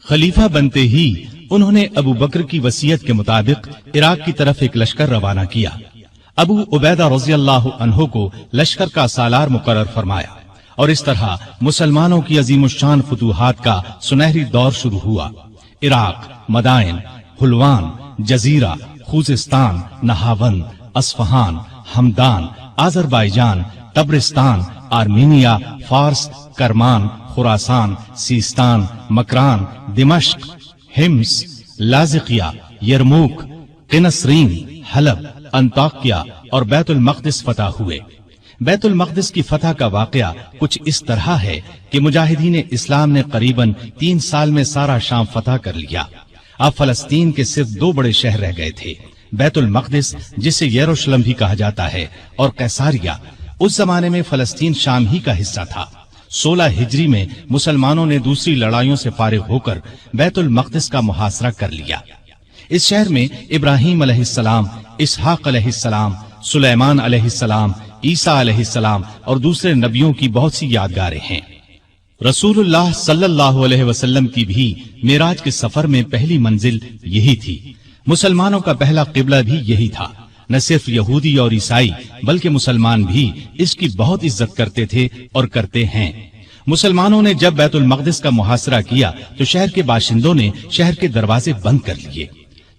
खलीफा बनते ही उन्होंने अबू बकर की वसीयत के मुताबिक इराक की तरफ एक लश्कर रवाना किया। अबू उबैदा रज़ियल्लाहु अन्हु को लश्कर का सालार मुकर्रर फरमाया और इस तरह मुसलमानों की अजीमुश्शान फुतूहात का सुनहरी दौर शुरू हुआ। Iraq, Madain, Hulwan, Jazira, Khuzistan, Nahavand, Isfahan, Hamadan, Azerbaijan, Tabaristan, Armenia, Fars, Kerman, Khorasan, Sistan, Makran, Dimashq, Hims, Latakia, Yarmouk, Qinnasrin, Halab, Antakya और बैतुल मक़दिस फतह हुए। बैतुल मक़दिस की फतह का वाक़या कुछ इस तरह है कि मुजाहिदीन इस्लाम ने करीबन 3 साल में सारा शाम फतह कर लिया। अब फलस्तीन के सिर्फ 2 बड़े शहर रह गए थे, बैतुल मक़दिस जिसे यरूशलेम भी कहा जाता है और कैसारिया। उस जमाने में फलस्तीन शाम ही का हिस्सा था। 16 हिजरी में मुसलमानों ने दूसरी लड़ाइयों से फारिग होकर बैतुल मक़दिस का मुहासरा कर लिया। इस शहर में इब्राहीम अलैहिस्सलाम, इसहाक अलैहिस्सलाम, सुलेमान अलैहिस्सलाम, ईसा अलैहिस्सलाम और दूसरे नबियों की बहुत सी यादगारें हैं। रसूलुल्लाह सल्लल्लाहु अलैहि वसल्लम की भी मेराज के सफर में पहली मंजिल यही थी। मुसलमानों का पहला किबला भी यही था। न सिर्फ यहूदी और ईसाई बल्कि मुसलमान भी इसकी बहुत इज्जत करते थे और करते हैं। मुसलमानों ने जब बैतुल मक़दिस का मुहासरा किया तो शहर के बाशिंदों ने शहर के दरवाजे बंद कर लिए।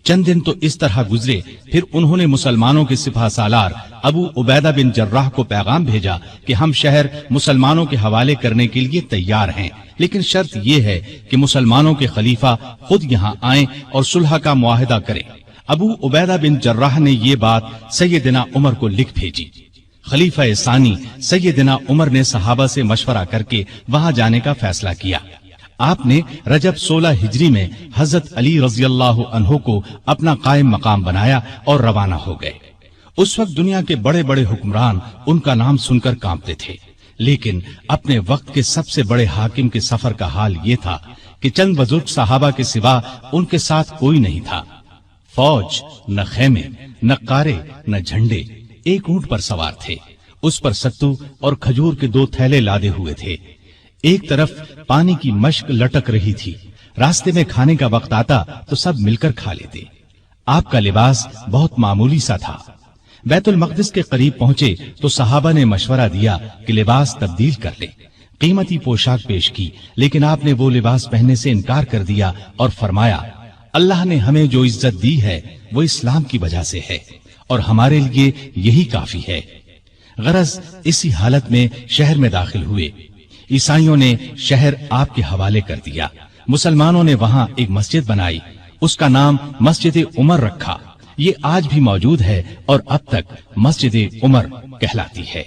चंद दिन तो इस तरह गुजरे, फिर उन्होंने मुसलमानों के सिपह सालार अबू उबैदा बिन जर्राह को पैगाम भेजा कि हम शहर मुसलमानों के हवाले करने के लिए तैयार हैं, लेकिन शर्त यह है कि मुसलमानों के खलीफा खुद यहाँ आए और सुलह का मुआहिदा करें। अबू उबैदा बिन जर्राह ने ये बात सैयदना उमर को लिख भेजी। खलीफा सानी सैयदना उमर ने सहाबा से मशवरा करके वहां जाने का फैसला किया। आपने रजब 16 हिजरी में हजरत अली रज़ियल्लाहु अन्हु को अपना कायम मकाम बनाया और रवाना हो गए। उस वक्त दुनिया के बड़े बड़े हुक्मरान उनका नाम सुनकर कांपते थे, लेकिन अपने वक्त के सबसे बड़े हाकिम के सफर का हाल ये था कि चंद बुजुर्ग सहाबा के सिवा उनके साथ कोई नहीं था। फौज, न खेमे, न कारे, न झंडे, एक ऊंट पर सवार थे। उस पर सत्तू और खजूर के 2 थैले लादे हुए थे। एक तरफ पानी की मश्क लटक रही थी। रास्ते में खाने का वक्त आता तो सब मिलकर खा लेते। आपका लिबास बहुत मामूली सा था। बैतुल मक़दिस के करीब पहुंचे तो सहाबा ने मशवरा दिया कि लिबास तब्दील कर ले। कीमती पोशाक पेश की, लेकिन आपने वो लिबास पहनने से इनकार कर दिया और फरमाया, अल्लाह ने हमें जो इज्जत दी है वो इस्लाम की वजह से है और हमारे लिए यही काफी है। गरज इसी हालत में शहर में दाखिल हुए। ईसाइयों ने शहर आपके हवाले कर दिया। मुसलमानों ने वहां एक मस्जिद बनाई, उसका नाम मस्जिद उमर रखा। ये आज भी मौजूद है और अब तक मस्जिद उमर कहलाती है।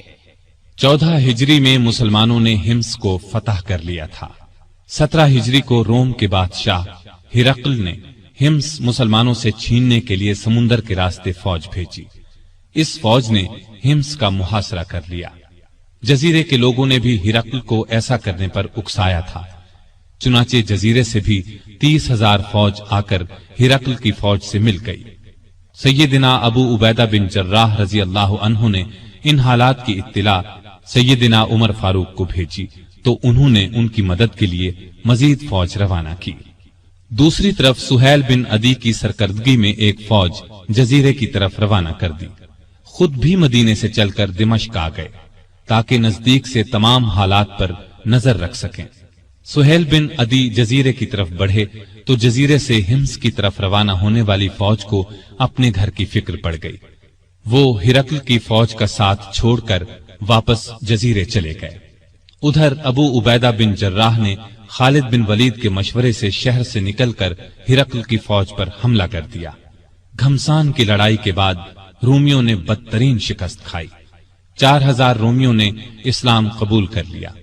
14 हिजरी में मुसलमानों ने हिम्स को फतह कर लिया था। 17 हिजरी को रोम के बादशाह हिरकल ने हिम्स मुसलमानों से छीनने के लिए समुंदर के रास्ते फौज भेजी। इस फौज ने हिम्स का मुहासरा कर लिया। जजीरे के लोगों ने भी हिरकल को ऐसा करने पर उकसाया था। चुनाचे जजीरे से भी 30,000 फौज आकर हिरकल की फौज से मिल गई। सैयदना अबू उबैदा बिन जर्राह रजी अल्लाह अन्हु ने इन हालात की इत्तिला सैयदना उमर फारूक को भेजी तो उन्होंने उनकी मदद के लिए मजीद फौज रवाना की। दूसरी तरफ सुहैल बिन अदी की सरकर्दगी में एक फौज जजीरे की तरफ रवाना कर दी। खुद भी मदीने से चलकर दिमश्क आ गए ताकि नजदीक से तमाम हालात पर नजर रख सकें। सुहैल बिन अदी जजीरे की तरफ बढ़े तो जजीरे से हिम्स की तरफ रवाना होने वाली फौज को अपने घर की फिक्र पड़ गई। वो हिरकल की फौज का साथ छोड़कर वापस जजीरे चले गए। उधर अबू उबैदा बिन जर्राह ने खालिद बिन वलीद के मशवरे से शहर से निकलकर हिरकल की फौज पर हमला कर दिया। घमसान की लड़ाई के बाद रोमियों ने बदतरीन शिकस्त खाई। 4000 रोमियों ने इस्लाम कबूल कर लिया।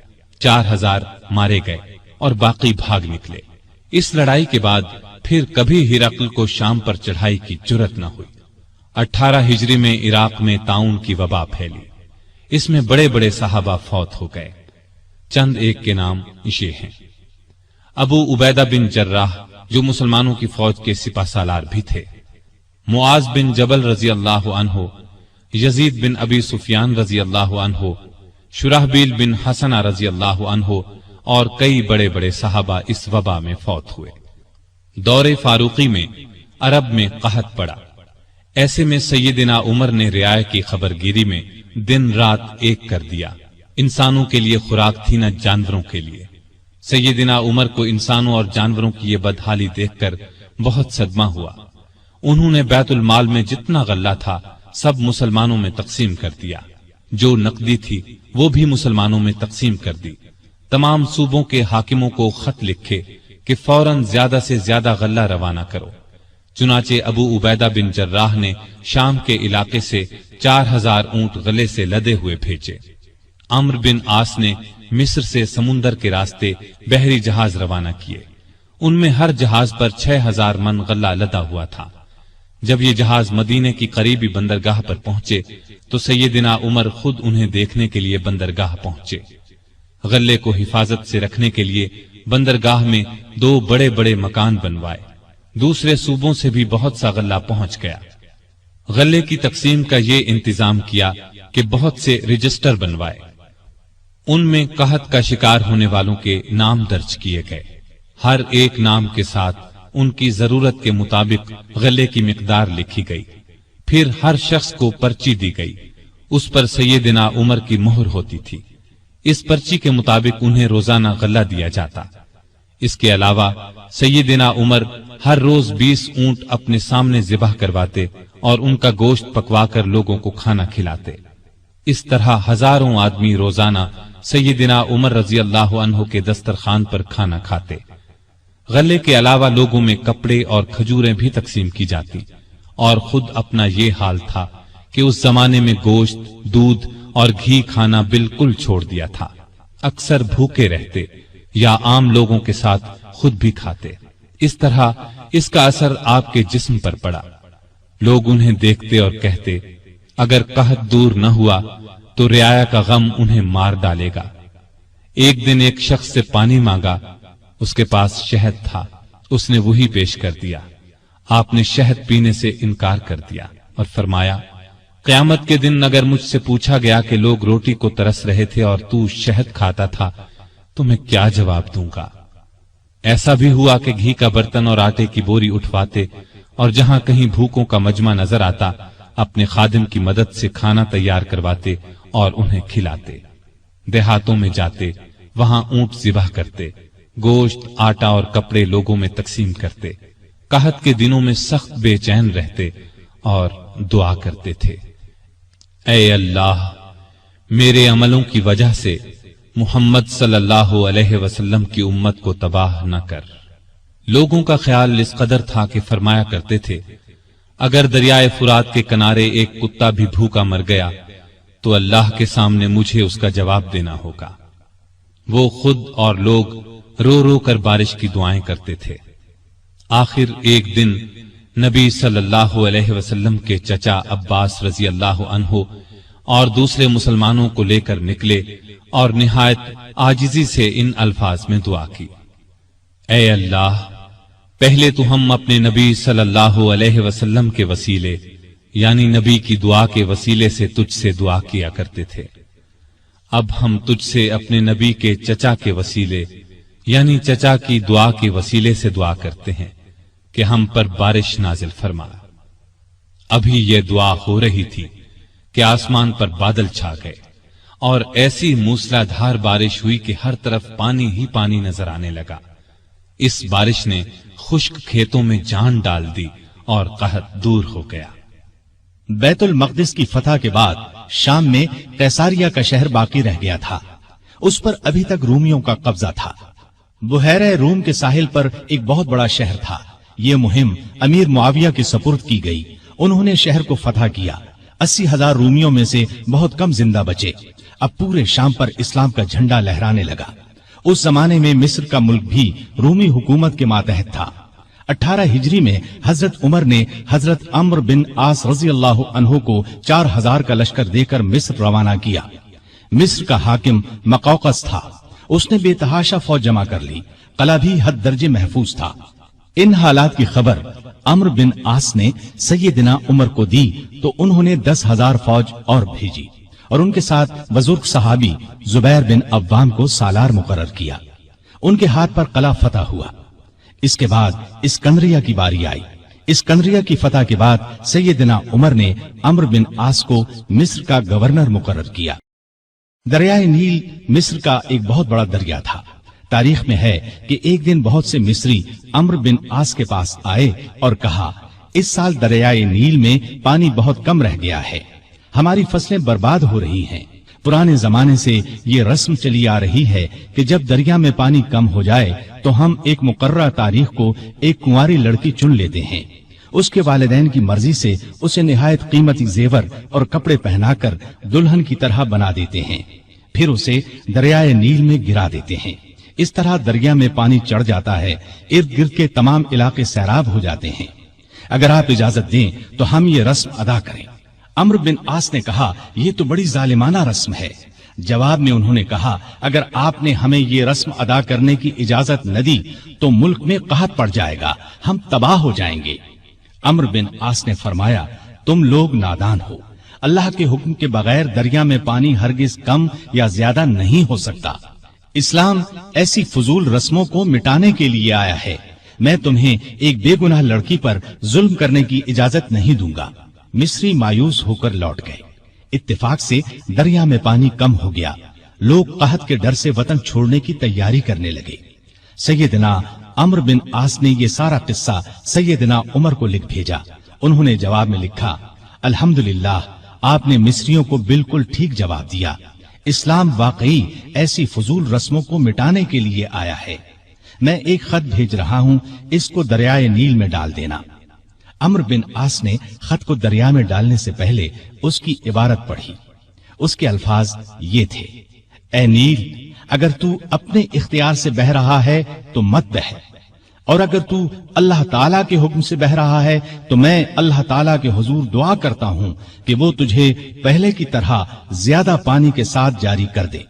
4000 मारे गए और बाकी भाग निकले। इस लड़ाई के बाद फिर कभी हिरकल को शाम पर चढ़ाई की जुर्रत न हुई। 18 हिजरी में इराक में ताउन की वबा फैली। इसमें बड़े बड़े सहाबा फौत हो गए। चंद एक के नाम ये हैं। अबू उबैदा बिन जर्राह जो मुसलमानों की फौज के सिपा सालार भी थे, मुआज बिन जबल रजी अल्लाह अन्हो, यजीद बिन अबी सुफियान रजी अल्लाह अन्हो, शुराहबील बिन हसना रजी अल्लाह अन्हो और कई बड़े बड़े सहाबा इस वबा में फौत हुए। دور فاروقی میں عرب میں قحط پڑا، ایسے میں سیدنا عمر نے رعایا کی خبرگیری میں دن رات ایک کر دیا۔ انسانوں کے لیے خوراک تھی نہ جانوروں کے لیے۔ سیدنا عمر کو انسانوں اور جانوروں کی یہ بدحالی دیکھ کر بہت صدمہ ہوا۔ انہوں نے بیت المال میں جتنا غلہ تھا سب مسلمانوں میں تقسیم کر دیا، جو نقدی تھی وہ بھی مسلمانوں میں تقسیم کر دی۔ تمام صوبوں کے حاکموں کو خط لکھے کہ فوراً زیادہ سے زیادہ غلہ روانہ کرو۔ چنانچہ ابو عبیدہ بن جراح نے شام کے علاقے سے 4000 اونٹ غلے سے لدے ہوئے بھیجے۔ عمرو بن عاص نے مصر سے سمندر کے راستے بحری جہاز روانہ کیے۔ ان میں ہر جہاز پر 6000 من غلہ لدا ہوا تھا۔ جب یہ جہاز مدینے کی قریبی بندرگاہ پر پہنچے تو سیدنا عمر خود انہیں دیکھنے کے لیے بندرگاہ پہنچے۔ غلے کو حفاظت سے رکھنے کے لیے بندرگاہ میں 2 بڑے بڑے مکان بنوائے۔ دوسرے صوبوں سے بھی بہت سا غلہ پہنچ گیا۔ غلے کی تقسیم کا یہ انتظام کیا کہ بہت سے رجسٹر بنوائے، ان میں قحط کا شکار ہونے والوں کے نام درج کیے گئے۔ ہر ایک نام کے ساتھ ان کی ضرورت کے مطابق غلے کی مقدار لکھی گئی، پھر ہر شخص کو پرچی دی گئی، اس پر سیدنا عمر کی مہر ہوتی تھی۔ اس پرچی کے مطابق انہیں روزانہ غلہ دیا جاتا۔ اس کے علاوہ سیدنا عمر ہر روز 20 اونٹ اپنے سامنے ذبح کرواتے اور ان کا گوشت پکوا کر لوگوں کو کھانا کھلاتے۔ اس طرح ہزاروں آدمی روزانہ سیدنا عمر رضی اللہ عنہ کے دسترخوان پر کھانا کھاتے۔ غلے کے علاوہ لوگوں میں کپڑے اور کھجوریں بھی تقسیم کی جاتی، اور خود اپنا یہ حال تھا کہ اس زمانے میں گوشت، دودھ اور گھی کھانا بالکل چھوڑ دیا تھا۔ اکثر بھوکے رہتے یا عام لوگوں کے ساتھ خود بھی کھاتے۔ اس طرح اس کا اثر آپ کے جسم پر پڑا۔ لوگ انہیں دیکھتے اور کہتے، اگر قحط دور نہ ہوا تو رعایا کا غم انہیں مار ڈالے گا۔ ایک دن ایک شخص سے پانی مانگا، اس کے پاس شہد تھا، اس نے وہی پیش کر دیا۔ آپ نے شہد پینے سے انکار کر دیا اور فرمایا، قیامت کے دن اگر مجھ سے پوچھا گیا کہ لوگ روٹی کو ترس رہے تھے اور تو شہد کھاتا تھا تو میں کیا جواب دوں گا؟ ایسا بھی ہوا کہ گھی کا برتن اور آٹے کی بوری اٹھواتے اور جہاں کہیں بھوکوں کا مجمع نظر آتا اپنے خادم کی مدد سے کھانا تیار کرواتے اور انہیں کھلاتے۔ دیہاتوں میں جاتے، وہاں اونٹ ذبح کرتے، گوشت، آٹا اور کپڑے لوگوں میں تقسیم کرتے۔ قحط کے دنوں میں سخت بے چین رہتے اور دعا کرتے تھے، اے اللہ، میرے عملوں کی وجہ سے محمد صلی اللہ علیہ وسلم کی امت کو تباہ نہ کر۔ لوگوں کا خیال اس قدر تھا کہ فرمایا کرتے تھے، اگر دریائے فرات کے کنارے ایک کتا بھی بھوکا مر گیا تو اللہ کے سامنے مجھے اس کا جواب دینا ہوگا۔ وہ خود اور لوگ رو رو کر بارش کی دعائیں کرتے تھے۔ آخر ایک دن نبی صلی اللہ علیہ وسلم کے چچا عباس رضی اللہ عنہ اور دوسرے مسلمانوں کو لے کر نکلے اور نہایت عاجزی سے ان الفاظ میں دعا کی، اے اللہ، پہلے تو ہم اپنے نبی صلی اللہ علیہ وسلم کے وسیلے یعنی نبی کی دعا کے وسیلے سے تجھ سے دعا کیا کرتے تھے، اب ہم تجھ سے اپنے نبی کے چچا کے وسیلے یعنی چچا کی دعا کے وسیلے سے دعا کرتے ہیں کہ ہم پر بارش نازل فرما۔ ابھی یہ دعا ہو رہی تھی کہ آسمان پر بادل چھا گئے اور ایسی موسلا دھار بارش ہوئی کہ ہر طرف پانی ہی پانی نظر آنے لگا۔ اس بارش نے خشک کھیتوں میں جان ڈال دی اور قحط دور ہو گیا۔ بیت المقدس کی فتح کے بعد شام میں قیصاریہ کا شہر باقی رہ گیا تھا، اس پر ابھی تک رومیوں کا قبضہ تھا۔ بحیرہ روم کے ساحل پر ایک بہت بڑا شہر تھا۔ یہ مہم امیر معاویہ کے سپرد کی گئی، انہوں نے شہر کو فتح کیا۔ 80,000 رومیوں میں سے بہت کم زندہ بچے۔ اب پورے شام پر اسلام کا جھنڈا لہرانے لگا۔ اس زمانے میں مصر کا ملک بھی رومی حکومت کے ماتحت تھا۔ 18 ہجری میں حضرت عمر نے حضرت عمرو بن عاص رضی اللہ عنہ کو 4000 کا لشکر دے کر مصر روانہ کیا۔ مصر کا حاکم مقوقس تھا، اس نے بے تحاشا فوج جمع کر لی، قلعہ بھی حد درجے محفوظ تھا۔ ان حالات کی خبر عمرو بن عاص نے سیدنا عمر کو دی تو انہوں نے 10,000 فوج اور بھیجی اور ان کے ساتھ بزرگ صحابی زبیر بن عوام کو سالار مقرر کیا۔ ان کے ہاتھ پر قلعہ فتح ہوا۔ इसके बाद इस्कंदरिया की बारी आई। इस्कंदरिया की फतह के बाद सैयदना उमर ने अम्र बिन आस को मिस्र का गवर्नर मुकर्रर किया। दरियाए नील मिस्र का एक बहुत बड़ा दरिया था। तारीख में है कि एक दिन बहुत से मिस्री अम्र बिन आस के पास आए और कहा, इस साल दरियाए नील में पानी बहुत कम रह गया है, हमारी फसलें बर्बाद हो रही हैं। पुराने जमाने से ये रस्म चली आ रही है कि जब दरिया में पानी कम हो जाए तो हम एक मुकर्रर तारीख को एक कुंवारी लड़की चुन लेते हैं, उसके वालिदैन की मर्जी से उसे निहायत कीमती जेवर और कपड़े पहनाकर दुल्हन की तरह बना देते हैं, फिर उसे दरियाए नील में गिरा देते हैं। इस तरह दरिया में पानी चढ़ जाता है, इर्द गिर्द के तमाम इलाके सैराब हो जाते हैं। अगर आप इजाजत दें तो हम ये रस्म अदा करें। अम्र बिन आस ने कहा, ये तो बड़ी जालिमाना रस्म है। जवाब में उन्होंने कहा, अगर आपने हमें ये रस्म अदा करने की इजाजत न दी तो मुल्क में कहत पड़ जाएगा, हम तबाह हो जाएंगे। अम्र बिन आस ने फरमाया, तुम लोग नादान हो, अल्लाह के हुक्म के बगैर दरिया में पानी हरगिज कम या ज्यादा नहीं हो सकता। इस्लाम ऐसी फजूल रस्मों को मिटाने के लिए आया है। मैं तुम्हें एक बेगुनाह लड़की पर जुल्म करने की इजाजत नहीं दूंगा। मिस्री मायूस होकर लौट गए। इत्तेफाक से दरिया में पानी कम हो गया। लोग कहत के डर से वतन छोड़ने की तैयारी करने लगे। सैयदना अम्र बिन आस ने ये सारा किस्सा सैयदना उमर को लिख भेजा। उन्होंने जवाब में लिखा, अल्हम्दुलिल्लाह, आपने मिस्रियों को बिल्कुल ठीक जवाब दिया। इस्लाम वाकई ऐसी फजूल रस्मों को मिटाने के लिए आया है। मैं एक खत भेज रहा हूं, इसको दरियाए नील में डाल देना। अम्र बिन आस ने खत को दरिया में डालने से पहले उसकी इबारत पढ़ी। उसके अल्फाज ये थे, ए नील, अगर तू अपने इख्तियार से बह रहा है तो मत बह, और अगर तू अल्लाह ताला के हुक्म से बह रहा है तो मैं अल्लाह ताला के हुजूर दुआ करता हूं कि वो तुझे पहले की तरह ज्यादा पानी के साथ जारी कर दे।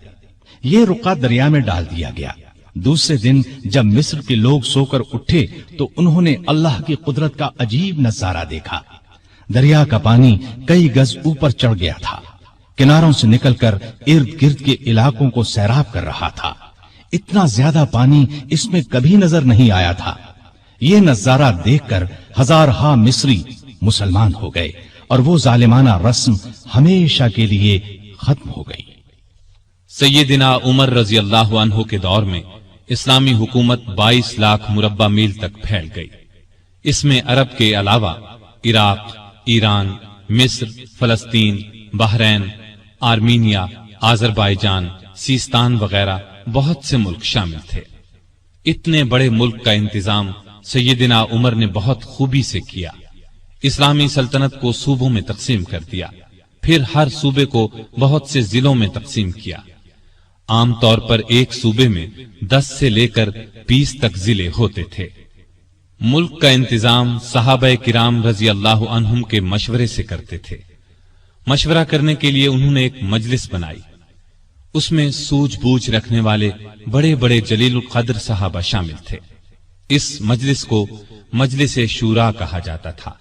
ये रुका दरिया में डाल दिया गया। दूसरे दिन जब मिस्र के लोग सोकर उठे तो उन्होंने अल्लाह की कुदरत का अजीब नजारा देखा। दरिया का पानी कई गज ऊपर चढ़ गया था, किनारों से निकलकर इर्द गिर्द के इलाकों को सैराब कर रहा था। इतना ज्यादा पानी इसमें कभी नजर नहीं आया था। ये नजारा देखकर हजारहा मिस्री मुसलमान हो गए और वो जालिमाना रस्म हमेशा के लिए खत्म हो गई। सैयदना उमर रजी अल्लाह अन्हु के दौर में इस्लामी हुकूमत 22 लाख मुरब्बा मील तक फैल गई। इसमें अरब के अलावा इराक, ईरान, मिस्र, फलस्तीन, बहरैन, आर्मीनिया, आजरबाईजान, सीस्तान वगैरह बहुत से मुल्क शामिल थे। इतने बड़े मुल्क का इंतजाम सैयदना उमर ने बहुत खूबी से किया। इस्लामी सल्तनत को सूबों में तकसीम कर दिया, फिर हर सूबे को बहुत से जिलों में तकसीम किया। आमतौर पर एक सूबे में 10 से लेकर 20 तक जिले होते थे। मुल्क का इंतजाम सहाबा किराम रजी अल्लाह अन्हुम के मशवरे से करते थे। मशवरा करने के लिए उन्होंने एक मजलिस बनाई। उसमें सूझबूझ रखने वाले बड़े बड़े जलीलुल कद्र सहाबा शामिल थे। इस मजलिस को मजलिस शूरा कहा जाता था।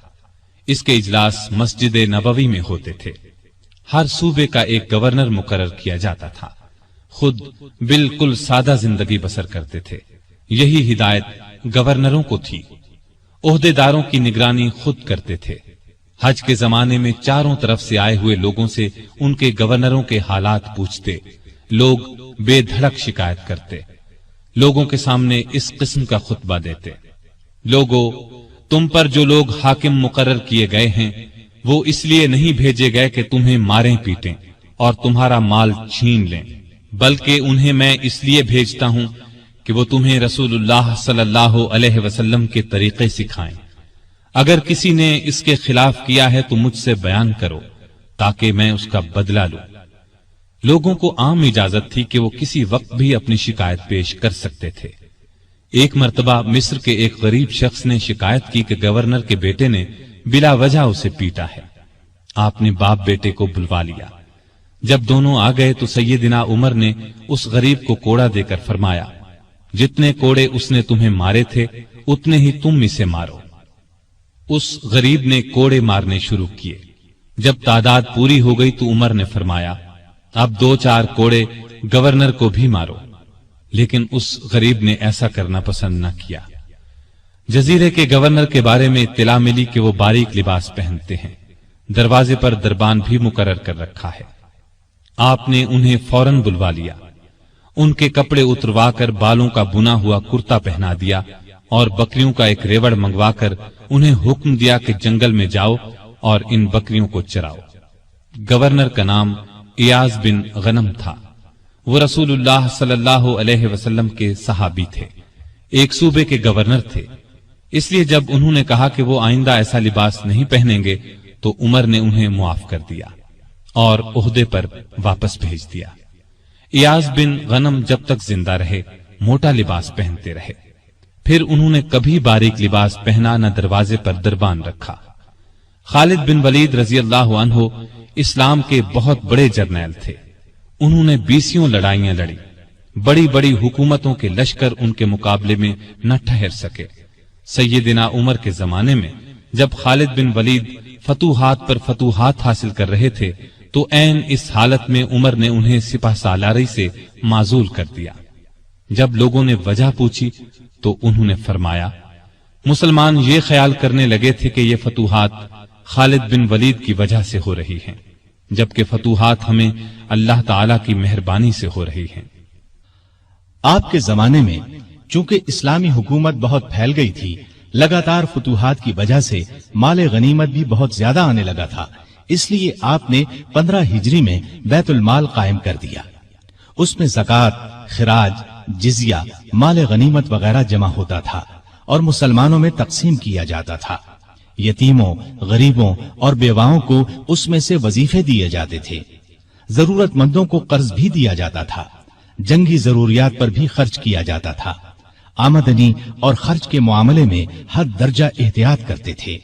इसके इजलास मस्जिद नबवी में होते थे। हर सूबे का एक गवर्नर मुकर्रर किया जाता था। खुद बिल्कुल सादा जिंदगी बसर करते थे। यही हिदायत गवर्नरों को थी। ओहदेदारों की निगरानी खुद करते थे। हज के जमाने में चारों तरफ से आए हुए लोगों से उनके गवर्नरों के हालात पूछते। लोग बेधड़क शिकायत करते। लोगों के सामने इस किस्म का खुतबा देते, लोगों, तुम पर जो लोग हाकिम मुकर्रर किए गए हैं वो इसलिए नहीं भेजे गए कि तुम्हें मारें पीटें और तुम्हारा माल छीन लें, बल्कि उन्हें मैं इसलिए भेजता हूं कि वो तुम्हें रसूलुल्लाह सल्लल्लाहु अलैहि वसल्लम के तरीके सिखाएं। अगर किसी ने इसके खिलाफ किया है तो मुझसे बयान करो ताकि मैं उसका बदला लूं। लोगों को आम इजाजत थी कि वो किसी वक्त भी अपनी शिकायत पेश कर सकते थे। एक मर्तबा मिस्र के एक गरीब शख्स ने शिकायत की कि गवर्नर के बेटे ने बिला वजह उसे पीटा है। आपने बाप बेटे को बुलवा लिया। जब दोनों आ गए तो सैयदना उमर ने उस गरीब को कोड़ा देकर फरमाया, जितने कोड़े उसने तुम्हें मारे थे उतने ही तुम इसे मारो। उस गरीब ने कोड़े मारने शुरू किए। जब तादाद पूरी हो गई तो उमर ने फरमाया, अब 2-4 कोड़े गवर्नर को भी मारो। लेकिन उस गरीब ने ऐसा करना पसंद न किया। जजीरे के गवर्नर के बारे में इत्तला मिली कि वो बारीक लिबास पहनते हैं। दरवाजे पर दरबान भी मुकर्रर कर रखा है। आपने उन्हें फौरन बुलवा लिया, उनके कपड़े उतरवाकर बालों का बुना हुआ कुर्ता पहना दिया और बकरियों का एक रेवड़ मंगवाकर उन्हें हुक्म दिया कि जंगल में जाओ और इन बकरियों को चराओ। गवर्नर का नाम इयाज बिन गनम था। वो रसूलुल्लाह सल्लल्लाहु अलैहि वसल्लम के सहाबी थे, एक सूबे के गवर्नर थे। इसलिए जब उन्होंने कहा कि वो आइंदा ऐसा लिबास नहीं पहनेंगे तो उमर ने उन्हें मुआफ कर दिया और ओहदे पर वापस भेज दिया। इयाज बिन गनम जब तक जिंदा रहे मोटा लिबास पहनते रहे। फिर उन्होंने कभी बारीक लिबास पहना न दरवाजे पर दरबान रखा। खालिद बिन वलीद रजी अल्लाह अन्हु इस्लाम के बहुत बड़े जर्नैल थे। उन्होंने 20 लड़ाइयां लड़ी। बड़ी बड़ी हुकूमतों के लश्कर उनके मुकाबले में न ठहर सके। सैयदना उमर के जमाने में जब खालिद बिन वलीद फतूहात पर फतूहात हासिल कर रहे थे तो ऐन इस हालत में उमर ने उन्हें सिपाह सालारी से माजूल कर दिया। जब लोगों ने वजह पूछी तो उन्होंने फरमाया, मुसलमान ये ख्याल करने लगे थे कि ये फतूहात खालिद बिन वलीद की वजह से हो रही हैं, जबकि फतूहात हमें अल्लाह ताला की मेहरबानी से हो रही हैं। आपके जमाने में चूंकि इस्लामी हुकूमत बहुत फैल गई थी, लगातार फतूहात की वजह से माले गनीमत भी बहुत ज्यादा आने लगा था। इसलिए आपने 15 हिजरी में बैतुल माल कायम कर दिया। उसमें ज़कात, खिराज, जिजिया, माले गनीमत वगैरह जमा होता था और मुसलमानों में तकसीम किया जाता था। यतीमों, गरीबों और बेवाओं को उसमें से वजीफे दिए जाते थे। जरूरतमंदों को कर्ज भी दिया जाता था। जंगी जरूरियात पर भी खर्च किया जाता था। आमदनी और खर्च के मामले में हर दर्जा एहतियात करते थे।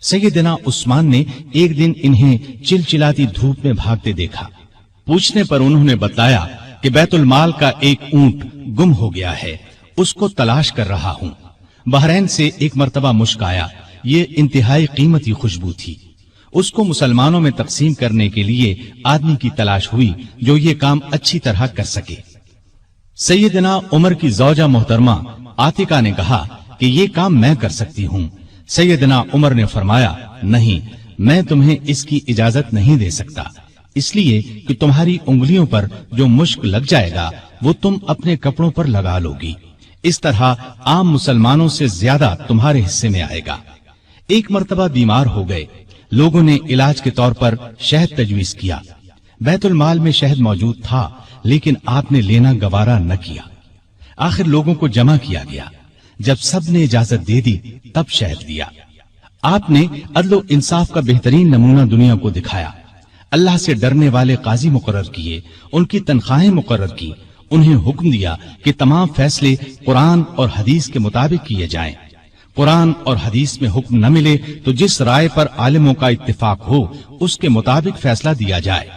सैयदना उस्मान ने एक दिन इन्हें चिलचिलाती धूप में भागते देखा। पूछने पर उन्होंने बताया कि बैतुल माल का एक ऊंट गुम हो गया है, उसको तलाश कर रहा हूं। बहरैन से एक मर्तबा मुश्क आया। ये इंतहाई कीमती खुशबू थी। उसको मुसलमानों में तकसीम करने के लिए आदमी की तलाश हुई जो ये काम अच्छी तरह कर सके। सैयदना उमर की जौजा मोहतरमा आतिका ने कहा कि ये काम मैं कर सकती हूँ। सैयदना उमर ने फरमाया, नहीं, मैं तुम्हें इसकी इजाजत नहीं दे सकता, इसलिए कि तुम्हारी उंगलियों पर जो मुश्क लग जाएगा वो तुम अपने कपड़ों पर लगा लोगी। इस तरह आम मुसलमानों से ज्यादा तुम्हारे हिस्से में आएगा। एक मर्तबा बीमार हो गए। लोगों ने इलाज के तौर पर शहद तजवीज किया। बैतुल माल में शहद मौजूद था, लेकिन आपने लेना गवारा न किया। आखिर लोगों को जमा किया गया। जब सब ने इजाजत दे दी तब शहद दिया। आपने अदलो इंसाफ का बेहतरीन नमूना दुनिया को दिखाया। अल्लाह से डरने वाले काजी मुकर्रर किए, उनकी तनख्वाहें मुकर्रर की। उन्हें हुक्म दिया कि तमाम फैसले कुरान और हदीस के मुताबिक किए जाएं। कुरान और हदीस में हुक्म न मिले तो जिस राय पर आलिमों का इत्तिफाक हो उसके मुताबिक फैसला दिया जाए।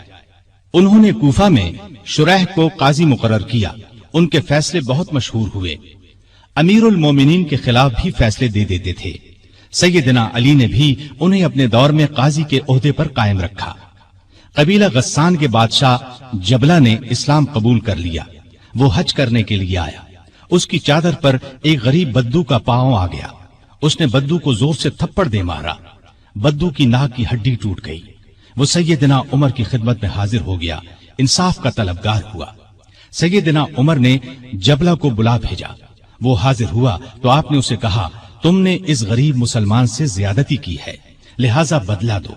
उन्होंने कूफा में शुरैह को काजी मुकर्रर किया। उनके फैसले बहुत मशहूर हुए। अमीरुल मोमिनीन के खिलाफ भी फैसले दे देते थे। सैयदना अली ने भी उन्हें अपने दौर में काजी के ओहदे पर कायम रखा। कबीला गस्सान के बादशाह जबला ने इस्लाम कबूल कर लिया। वो हज करने के लिए आया। उसकी चादर पर एक गरीब बद्दू का पांव आ गया। उसने बद्दू को जोर से थप्पड़ दे मारा। बद्दू की नाक की हड्डी टूट गई। वो सैयदना उमर की खिदमत में हाजिर हो गया, इंसाफ का तलबगार हुआ। सैयदना उमर ने जबला को बुला भेजा। वो हाजिर हुआ तो आपने उसे कहा, तुमने इस गरीब मुसलमान से ज्यादती की है, लिहाजा बदला दो।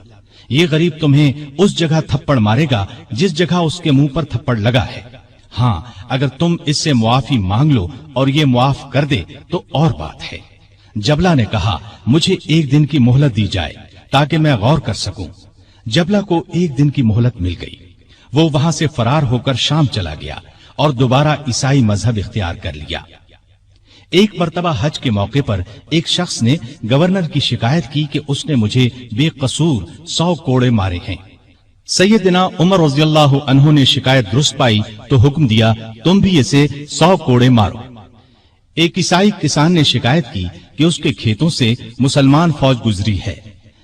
ये गरीब तुम्हें उस जगह थप्पड़ मारेगा जिस जगह उसके मुंह पर थप्पड़ लगा है। हाँ, अगर तुम इससे मुआफी मांग लो और ये मुआफ कर दे तो और बात है। जबला ने कहा, मुझे एक दिन की मोहलत दी जाए ताकि मैं गौर कर सकूं। जबला को एक दिन की मोहलत मिल गई। वो वहां से फरार होकर शाम चला गया और दोबारा ईसाई मजहब इख्तियार कर लिया। एक मर्तबा हज के मौके पर एक शख्स ने गवर्नर की शिकायत की कि उसने मुझे बेकसूर 100 कोड़े मारे हैं। सैयदना उमर रज़ियल्लाहु अन्हु ने शिकायत दुरुस्त पाई तो हुक्म दिया, तुम भी इसे 100 कोड़े मारो। एक ईसाई किसान ने शिकायत की कि उसके खेतों से मुसलमान फौज गुजरी है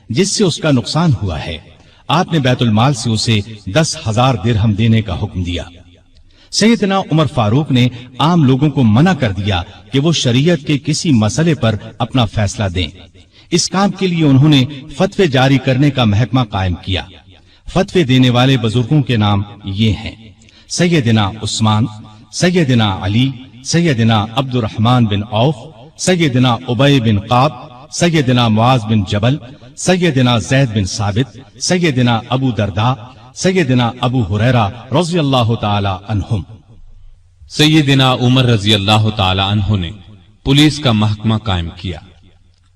जिससे उसका नुकसान हुआ है। आपने बैतुल माल से उसे 10,000 दिरहम देने का हुक्म दिया। سیدنا عمر فاروق نے عام لوگوں کو منع کر دیا کہ وہ شریعت کے کسی مسئلے پر اپنا فیصلہ دیں۔ اس کام کے لیے انہوں نے فتوے جاری کرنے کا محکمہ قائم کیا۔ فتوے دینے والے بزرگوں کے نام یہ ہیں: سیدنا عثمان، سیدنا علی، سیدنا عبد الرحمن بن عوف، سیدنا ابی بن قعب، سیدنا معاذ بن جبل، سیدنا زید بن ثابت، سیدنا ابو درداء، سیدنا ابو ہریرہ رضی اللہ تعالی عنہم۔ سیدنا عمر رضی اللہ تعالی عنہ نے پولیس کا محکمہ قائم کیا۔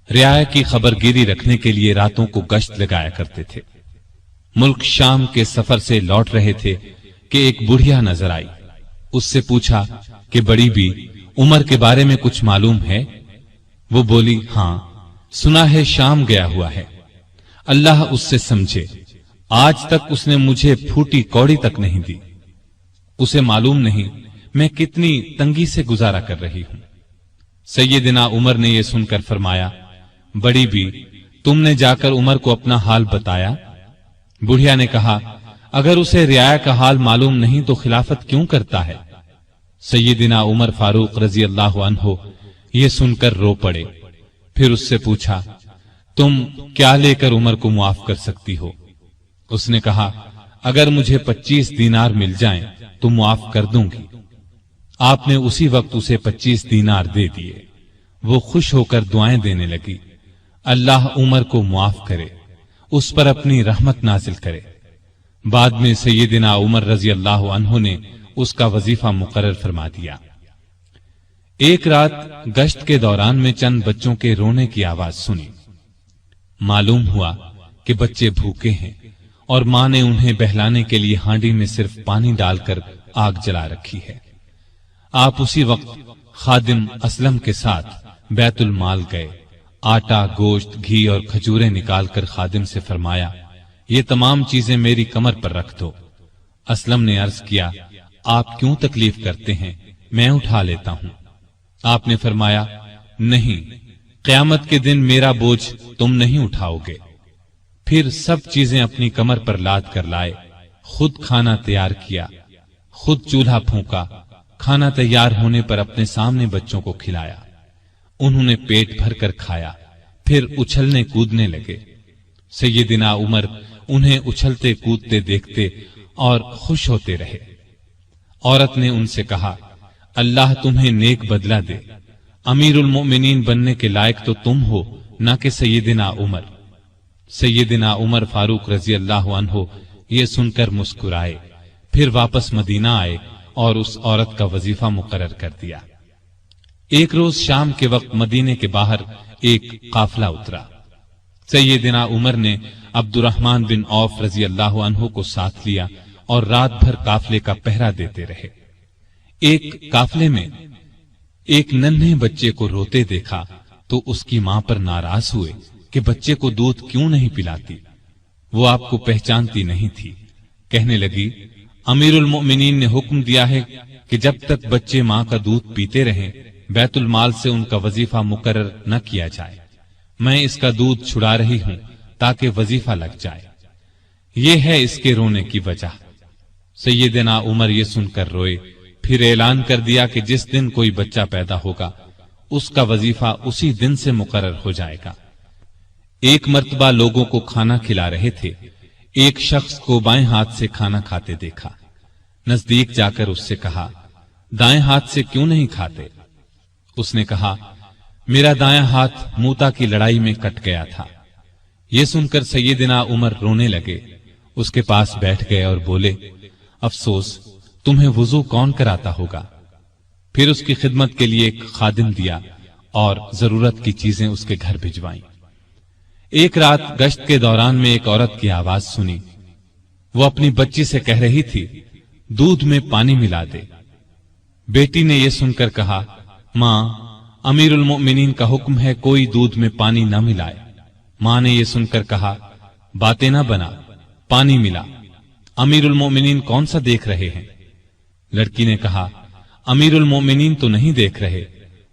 رعایا کی خبر گیری رکھنے کے لیے راتوں کو گشت لگایا کرتے تھے۔ ملک شام کے سفر سے لوٹ رہے تھے کہ ایک بڑھیا نظر آئی۔ اس سے پوچھا کہ بڑی بھی عمر کے بارے میں کچھ معلوم ہے؟ وہ بولی، ہاں سنا ہے شام گیا ہوا ہے، اللہ اس سے سمجھے، آج تک اس نے مجھے پھوٹی کوڑی تک نہیں دی، اسے معلوم نہیں میں کتنی تنگی سے گزارا کر رہی ہوں۔ سیدنا عمر نے یہ سن کر فرمایا، بڑی بھی تم نے جا کر عمر کو اپنا حال بتایا؟ بڑھیا نے کہا، اگر اسے رعایا کا حال معلوم نہیں تو خلافت کیوں کرتا ہے؟ سیدنا عمر فاروق رضی اللہ عنہ یہ سن کر رو پڑے۔ پھر اس سے پوچھا، تم کیا لے کر عمر کو معاف کر سکتی ہو؟ اس نے کہا، اگر مجھے 25 دینار مل جائیں تو معاف کر دوں گی۔ آپ نے اسی وقت اسے 25 دینار دے دیے۔ وہ خوش ہو کر دعائیں دینے لگی، اللہ عمر کو معاف کرے، اس پر اپنی رحمت نازل کرے۔ بعد میں سیدنا عمر رضی اللہ عنہ نے اس کا وظیفہ مقرر فرما دیا۔ ایک رات گشت کے دوران میں چند بچوں کے رونے کی آواز سنی۔ معلوم ہوا کہ بچے بھوکے ہیں اور ماں نے انہیں بہلانے کے لیے ہانڈی میں صرف پانی ڈال کر آگ جلا رکھی ہے۔ آپ اسی وقت خادم اسلم کے ساتھ بیت المال گئے، آٹا، گوشت، گھی اور کھجوریں نکال کر خادم سے فرمایا، یہ تمام چیزیں میری کمر پر رکھ دو۔ اسلم نے عرض کیا، آپ کیوں تکلیف کرتے ہیں، میں اٹھا لیتا ہوں۔ آپ نے فرمایا، نہیں، قیامت کے دن میرا بوجھ تم نہیں اٹھاؤ گے۔ پھر سب چیزیں اپنی کمر پر لاد کر لائے، خود کھانا تیار کیا، خود چولہا پھونکا، کھانا تیار ہونے پر اپنے سامنے بچوں کو کھلایا۔ انہوں نے پیٹ بھر کر کھایا، پھر اچھلنے کودنے لگے۔ سیدنا عمر انہیں اچھلتے کودتے دیکھتے اور خوش ہوتے رہے۔ عورت نے ان سے کہا، اللہ تمہیں نیک بدلہ دے، امیر المؤمنین بننے کے لائق تو تم ہو، نہ کہ سیدنا عمر۔ سیدنا عمر فاروق رضی اللہ عنہ یہ سن کر مسکرائے، پھر واپس مدینہ آئے اور اس عورت کا وظیفہ مقرر کر دیا۔ ایک روز شام کے وقت مدینے کے باہر ایک قافلہ اترا۔ سیدنا عمر نے عبد الرحمن بن عوف رضی اللہ عنہ کو ساتھ لیا اور رات بھر قافلے کا پہرا دیتے رہے۔ ایک قافلے میں ایک ننھے بچے کو روتے دیکھا تو اس کی ماں پر ناراض ہوئے کہ بچے کو دودھ کیوں نہیں پلاتی۔ وہ آپ کو پہچانتی نہیں تھی۔ کہنے لگی، امیر المؤمنین نے حکم دیا ہے کہ جب تک بچے ماں کا دودھ پیتے رہیں بیت المال سے ان کا وظیفہ مقرر نہ کیا جائے۔ میں اس کا دودھ چھڑا رہی ہوں تاکہ وظیفہ لگ جائے۔ یہ ہے اس کے رونے کی وجہ۔ سیدنا عمر یہ سن کر روئے، پھر اعلان کر دیا کہ جس دن کوئی بچہ پیدا ہوگا اس کا وظیفہ اسی دن سے مقرر ہو جائے گا۔ ایک مرتبہ لوگوں کو کھانا کھلا رہے تھے، ایک شخص کو بائیں ہاتھ سے کھانا کھاتے دیکھا۔ نزدیک جا کر اس سے کہا، دائیں ہاتھ سے کیوں نہیں کھاتے؟ اس نے کہا، میرا دایاں ہاتھ موتا کی لڑائی میں کٹ گیا تھا۔ یہ سن کر سیدنا عمر رونے لگے، اس کے پاس بیٹھ گئے اور بولے، افسوس، تمہیں وضو کون کراتا ہوگا؟ پھر اس کی خدمت کے لیے ایک خادم دیا اور ضرورت کی چیزیں اس کے گھر بھجوائیں۔ ایک رات گشت کے دوران میں ایک عورت کی آواز سنی۔ وہ اپنی بچی سے کہہ رہی تھی، دودھ میں پانی ملا دے۔ بیٹی نے یہ سن کر کہا، ماں، امیر المؤمنین کا حکم ہے کوئی دودھ میں پانی نہ ملائے۔ ماں نے یہ سن کر کہا، باتیں نہ بنا، پانی ملا، امیر المؤمنین کون سا دیکھ رہے ہیں؟ لڑکی نے کہا، امیر المؤمنین تو نہیں دیکھ رہے،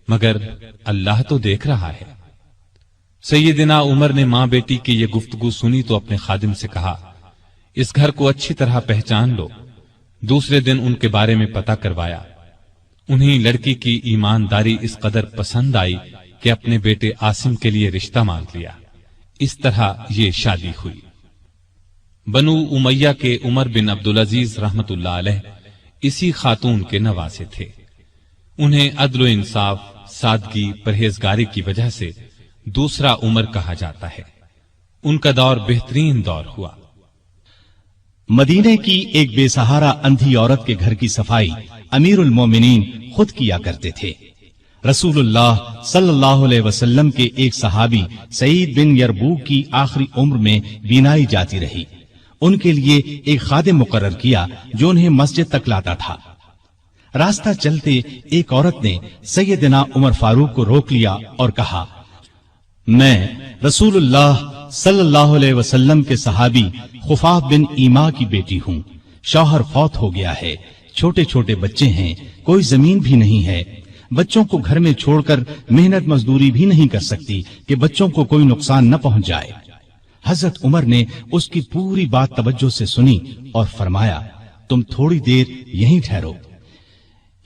مگر اللہ تو دیکھ رہا ہے۔ سیدنا عمر نے ماں بیٹی کی یہ گفتگو سنی تو اپنے خادم سے کہا، اس گھر کو اچھی طرح پہچان لو، दूसरे दिन उनके बारे में पता करवाया। उन्हें लड़की की ईमानदारी इस कदर पसंद आई कि अपने बेटे आसिम के लिए रिश्ता मांग लिया। इस तरह ये शादी हुई। बनु उमैया के उमर बिन अब्दुल अजीज रहमतुल्लाह अलैह इसी खातून के नवासे थे। उन्हें अदल इंसाफ, सादगी, परहेजगारी की वजह से दूसरा उमर कहा जाता है। उनका दौर बेहतरीन दौर हुआ। मदीने की एक बेसहारा अंधी औरत के घर की सफाई अमीरुल मोमिनीन खुद किया करते थे। रसूलुल्लाह सल्लल्लाहु अलैहि वसल्लम के एक सहाबी सईद बिन यरबूक की आखिरी उम्र में बीनाई जाती रही। उनके लिए एक खादिम मुकर्रर किया जो उन्हें मस्जिद तक लाता था। रास्ता चलते एक औरत ने सैयदना उमर फारूक को रोक लिया और कहा, मैं रसूलुल्लाह सल्लल्लाहु अलैहि वसल्लम के सहाबी खुफाफ बिन ईमा की बेटी हूँ। शौहर फौत हो गया है, छोटे छोटे बच्चे हैं, कोई जमीन भी नहीं है। बच्चों को घर में छोड़कर मेहनत मजदूरी भी नहीं कर सकती कि बच्चों को कोई नुकसान न पहुंच जाए। हजरत उमर ने उसकी पूरी बात तवज्जो से सुनी और फरमाया, तुम थोड़ी देर यहीं ठहरो।